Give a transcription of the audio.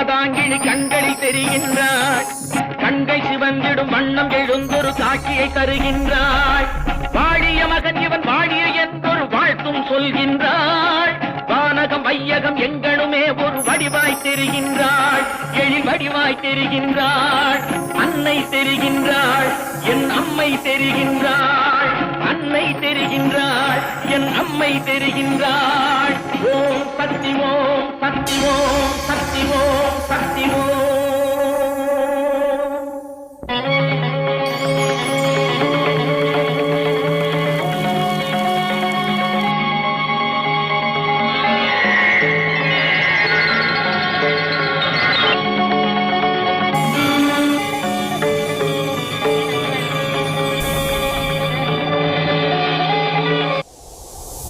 மாதாங்கிழி கண்களில் தெரிகின்றாய். கண்கள் சிவந்திடும் வண்ணம் எழுந்தொரு காட்சியை தருகின்றாய். வாழிய மகன் இவன் வாழிய என்றொரு வாழ்த்தும் சொல்கின்றாய். வானகம் வையகம் எங்கனுமே ஒரு வடிவாய் தெரிகின்றாள். எழில் வடிவாய் தெரிகின்றாள். அன்னை தெரிகின்றாள், என் அம்மை தெரிகின்றாள். அன்னை தெரிகின்றாள், என் அம்மை தெரிகின்றாள். ஓம் சக்தி ஓம் சக்தி ஓம் சக்தி ஓம்.